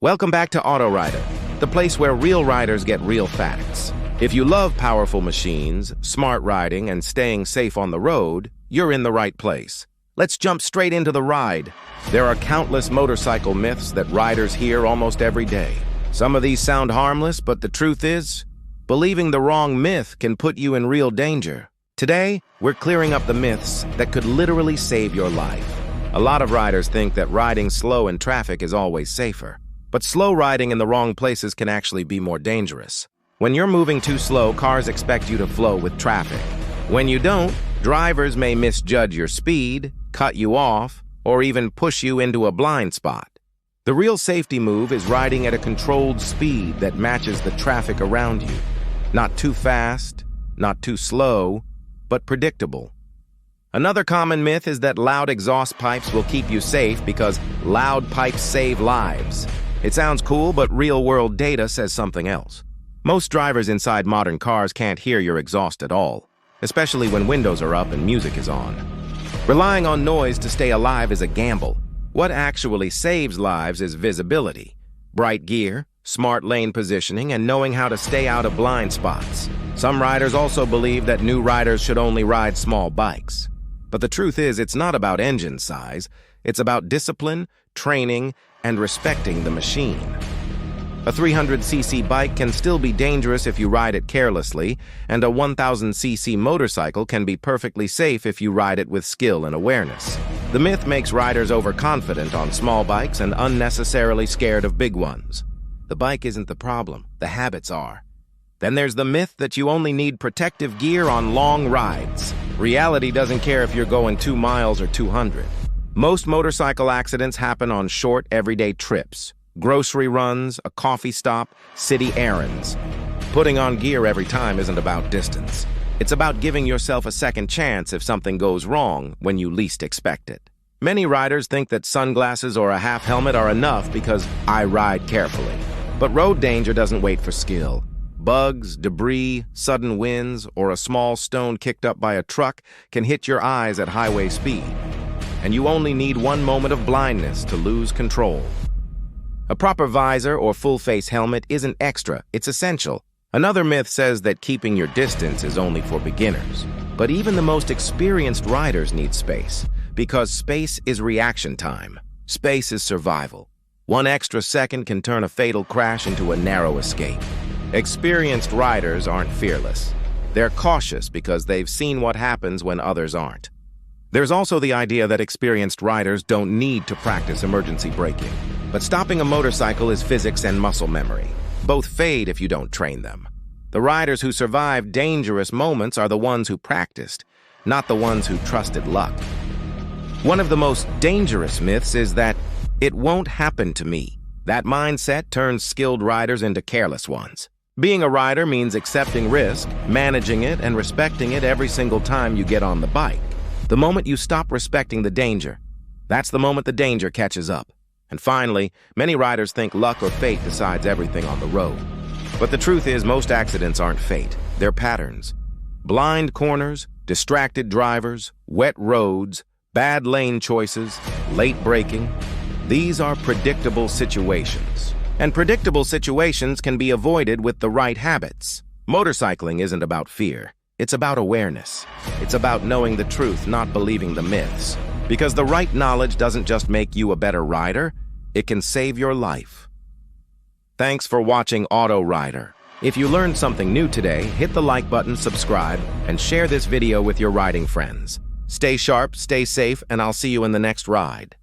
Welcome back to AutoRider, the place where real riders get real facts. If you love powerful machines, smart riding, and staying safe on the road, you're in the right place. Let's jump straight into the ride. There are countless motorcycle myths that riders hear almost every day. Some of these sound harmless, but the truth is, believing the wrong myth can put you in real danger. Today, we're clearing up the myths that could literally save your life. A lot of riders think that riding slow in traffic is always safer. But slow riding in the wrong places can actually be more dangerous. When you're moving too slow, cars expect you to flow with traffic. When you don't, drivers may misjudge your speed, cut you off, or even push you into a blind spot. The real safety move is riding at a controlled speed that matches the traffic around you. Not too fast, not too slow, but predictable. Another common myth is that loud exhaust pipes will keep you safe because loud pipes save lives. It sounds cool, but real-world data says something else. Most drivers inside modern cars can't hear your exhaust at all, especially when windows are up and music is on. Relying on noise to stay alive is a gamble. What actually saves lives is visibility, bright gear, smart lane positioning, and knowing how to stay out of blind spots. Some riders also believe that new riders should only ride small bikes. But the truth is, it's not about engine size. It's about discipline, training, and respecting the machine. A 300cc bike can still be dangerous if you ride it carelessly, and a 1000cc motorcycle can be perfectly safe if you ride it with skill and awareness. The myth makes riders overconfident on small bikes and unnecessarily scared of big ones. The bike isn't the problem, the habits are. Then there's the myth that you only need protective gear on long rides. Reality doesn't care if you're going 2 miles or 200. Most motorcycle accidents happen on short, everyday trips. Grocery runs, a coffee stop, city errands. Putting on gear every time isn't about distance. It's about giving yourself a second chance if something goes wrong when you least expect it. Many riders think that sunglasses or a half helmet are enough because I ride carefully. But road danger doesn't wait for skill. Bugs, debris, sudden winds, or a small stone kicked up by a truck can hit your eyes at highway speed. And you only need one moment of blindness to lose control. A proper visor or full-face helmet isn't extra, it's essential. Another myth says that keeping your distance is only for beginners. But even the most experienced riders need space, because space is reaction time. Space is survival. 1 extra second can turn a fatal crash into a narrow escape. Experienced riders aren't fearless. They're cautious because they've seen what happens when others aren't. There's also the idea that experienced riders don't need to practice emergency braking. But stopping a motorcycle is physics and muscle memory. Both fade if you don't train them. The riders who survive dangerous moments are the ones who practiced, not the ones who trusted luck. One of the most dangerous myths is that it won't happen to me. That mindset turns skilled riders into careless ones. Being a rider means accepting risk, managing it, and respecting it every single time you get on the bike. The moment you stop respecting the danger, that's the moment the danger catches up. And finally, many riders think luck or fate decides everything on the road. But the truth is, most accidents aren't fate, they're patterns. Blind corners, distracted drivers, wet roads, bad lane choices, late braking. These are predictable situations. And predictable situations can be avoided with the right habits. Motorcycling isn't about fear. It's about awareness. It's about knowing the truth, not believing the myths. Because the right knowledge doesn't just make you a better rider, it can save your life. Thanks for watching AutoRider. If you learned something new today, hit the like button, subscribe, and share this video with your riding friends. Stay sharp, stay safe, and I'll see you in the next ride.